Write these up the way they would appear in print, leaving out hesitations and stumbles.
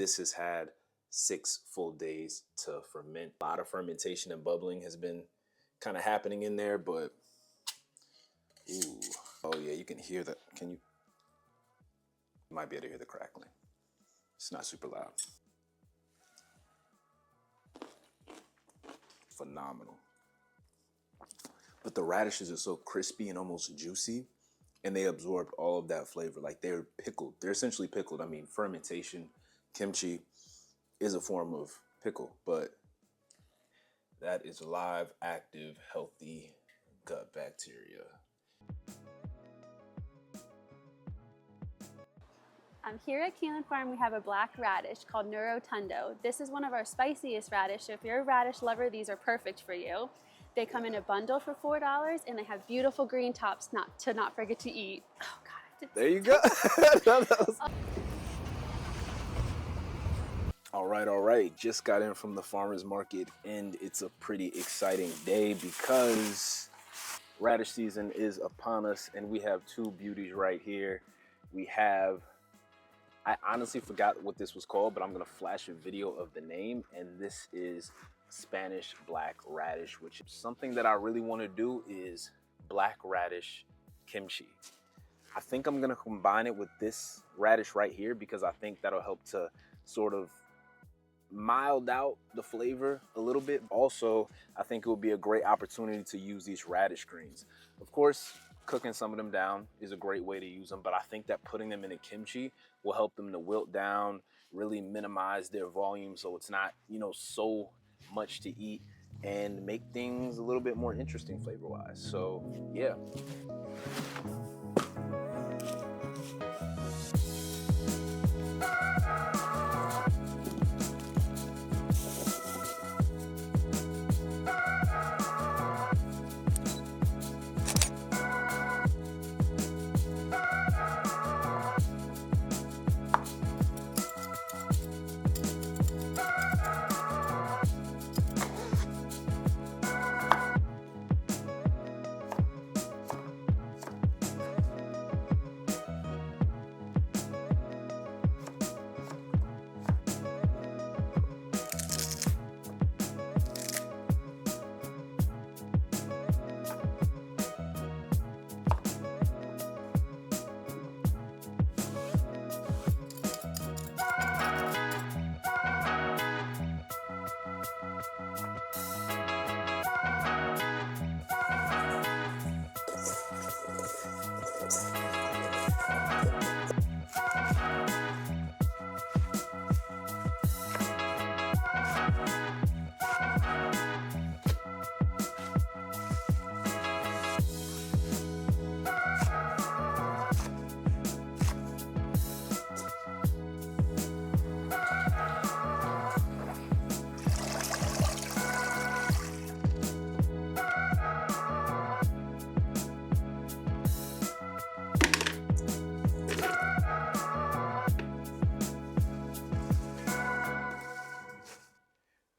this has had 6 full days to ferment. A lot of fermentation and bubbling has been kind of happening in there, but ooh, oh yeah, you can hear that. Can you? You might be able to hear the crackling. It's not super loud. Phenomenal. But the radishes are so crispy and almost juicy, and they absorbed all of that flavor. Like, they're pickled. They're essentially pickled. I mean, fermentation, kimchi is a form of pickle, but that is live, active, healthy gut bacteria. Here at Kallan Farm, we have a black radish called Neurotundo. This is one of our spiciest radish, so if you're a radish lover, these are perfect for you. They come in a bundle for $4, and they have beautiful green tops to not forget to eat. Oh God, there you go. All right. Just got in from the farmer's market, and it's a pretty exciting day because radish season is upon us, and we have 2 beauties right here. We have, I honestly forgot what this was called, but I'm gonna flash a video of the name, and this is Spanish black radish, which is something that I really want to do is black radish kimchi. I think I'm gonna combine it with this radish right here because I think that'll help to sort of mild out the flavor a little bit. Also, I think it would be a great opportunity to use these radish greens. Of course, cooking some of them down is a great way to use them, but I think that putting them in a kimchi will help them to wilt down, really minimize their volume so it's not, you know, so much to eat, and make things a little bit more interesting flavor-wise. So yeah.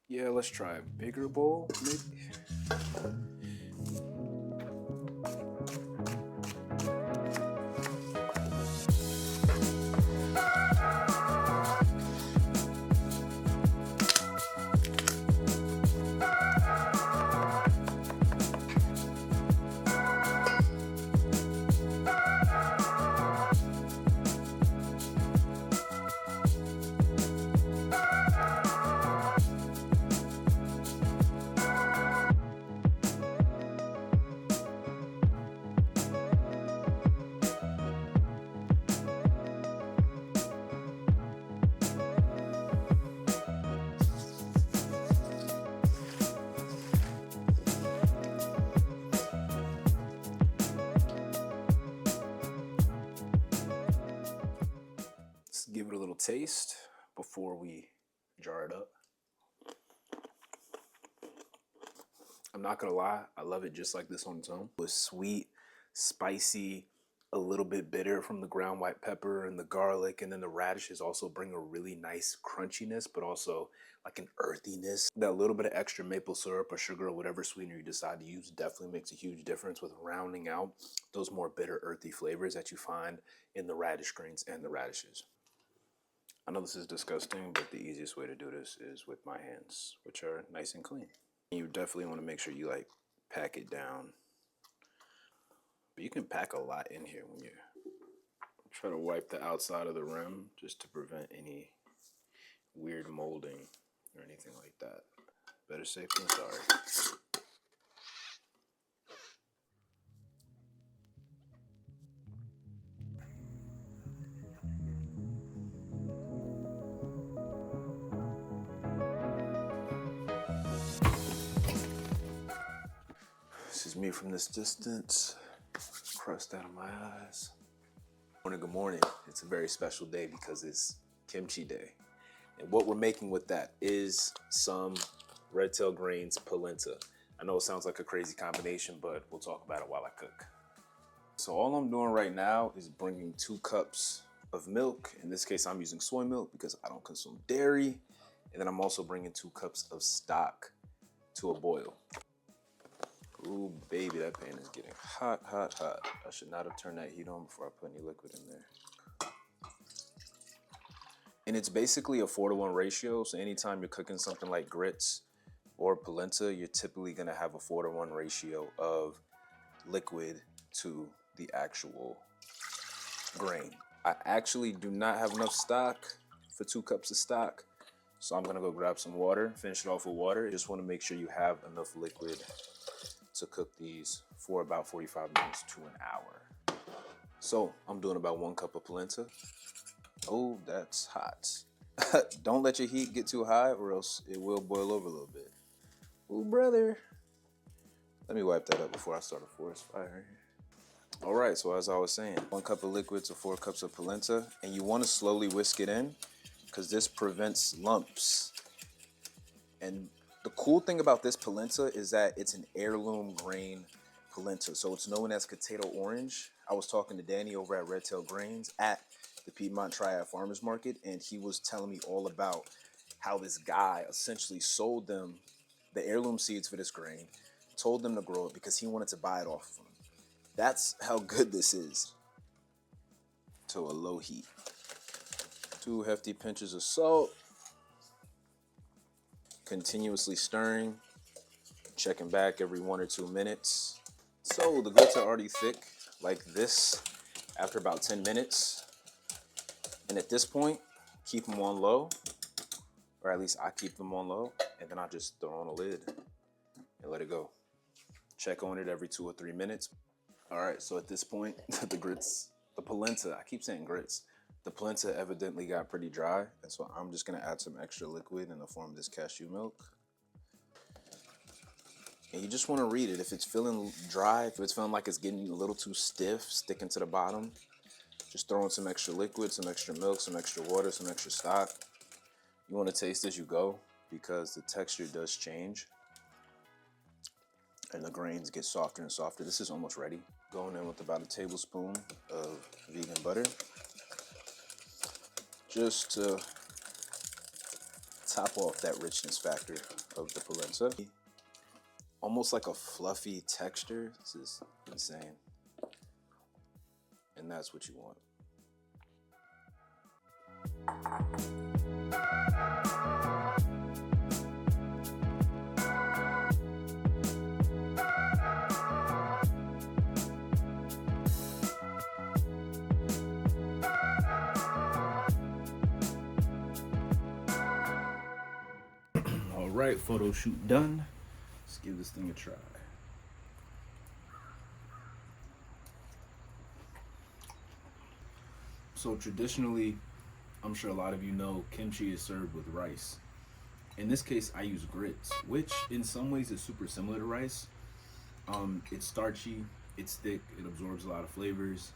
Yeah, let's try a bigger bowl, maybe. Give it a little taste before we jar it up. I'm not gonna lie, I love it just like this on its own. It's sweet, spicy, a little bit bitter from the ground white pepper and the garlic, and then the radishes also bring a really nice crunchiness, but also like an earthiness. That little bit of extra maple syrup or sugar or whatever sweetener you decide to use definitely makes a huge difference with rounding out those more bitter, earthy flavors that you find in the radish greens and the radishes. I know this is disgusting, but the easiest way to do this is with my hands, which are nice and clean. You definitely want to make sure you like pack it down. But you can pack a lot in here when you try to wipe the outside of the rim just to prevent any weird molding or anything like that. Better safe than sorry. This is me from this distance. Crust out of my eyes. Good morning. It's a very special day because it's kimchi day. And what we're making with that is some red tail grains polenta. I know it sounds like a crazy combination, but we'll talk about it while I cook. So all I'm doing right now is bringing 2 cups of milk. In this case, I'm using soy milk because I don't consume dairy. And then I'm also bringing 2 cups of stock to a boil. Ooh, baby, that pan is getting hot, hot, hot. I should not have turned that heat on before I put any liquid in there. And it's basically a 4-to-1 ratio. So anytime you're cooking something like grits or polenta, you're typically gonna have a 4-to-1 ratio of liquid to the actual grain. I actually do not have enough stock for 2 cups of stock. So I'm gonna go grab some water, finish it off with water. Just wanna make sure you have enough liquid to cook these for about 45 minutes to an hour. So I'm doing about 1 cup of polenta. Oh, that's hot. Don't let your heat get too high or else it will boil over a little bit. Oh, brother. Let me wipe that up before I start a forest fire. All right, so as I was saying, 1 cup of liquid to 4 cups of polenta, and you want to slowly whisk it in because this prevents lumps. And the cool thing about this polenta is that it's an heirloom grain polenta, so it's known as potato orange. I was talking to Danny over at Red Tail Grains at the Piedmont Triad Farmers Market, and he was telling me all about how this guy essentially sold them the heirloom seeds for this grain, told them to grow it because he wanted to buy it off of them. That's how good this is. To a low heat. 2 hefty pinches of salt. Continuously stirring, checking back every 1 or 2 minutes. So the grits are already thick like this after about 10 minutes. And at this point, keep them on low, or at least I keep them on low, and then I just throw on a lid and let it go. Check on it every 2 or 3 minutes. All right, so at this point, the polenta, I keep saying grits, the polenta evidently got pretty dry, and so I'm just gonna add some extra liquid in the form of this cashew milk. And you just wanna read it. If it's feeling dry, if it's feeling like it's getting a little too stiff, sticking to the bottom, just throw in some extra liquid, some extra milk, some extra water, some extra stock. You wanna taste as you go because the texture does change and the grains get softer and softer. This is almost ready. Going in with about a tablespoon of vegan butter, just to top off that richness factor of the polenta. Almost like a fluffy texture. This is insane. And that's what you want. All right, photo shoot done. Let's give this thing a try. So traditionally, I'm sure a lot of you know, kimchi is served with rice. In this case, I use grits, which in some ways is super similar to rice. It's starchy, it's thick, it absorbs a lot of flavors.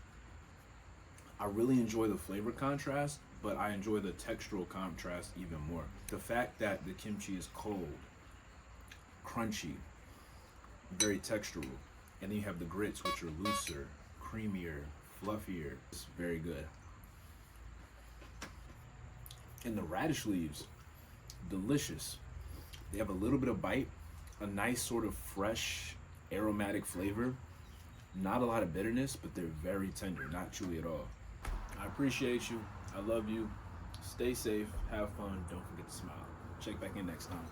I really enjoy the flavor contrast, but I enjoy the textural contrast even more. The fact that the kimchi is cold, crunchy, very textural, and then you have the grits, which are looser, creamier, fluffier. It's very good. And the radish leaves, delicious. They have a little bit of bite, a nice sort of fresh, aromatic flavor. Not a lot of bitterness, but they're very tender, not chewy at all. I appreciate you. I love you. Stay safe, have fun, don't forget to smile. Check back in next time.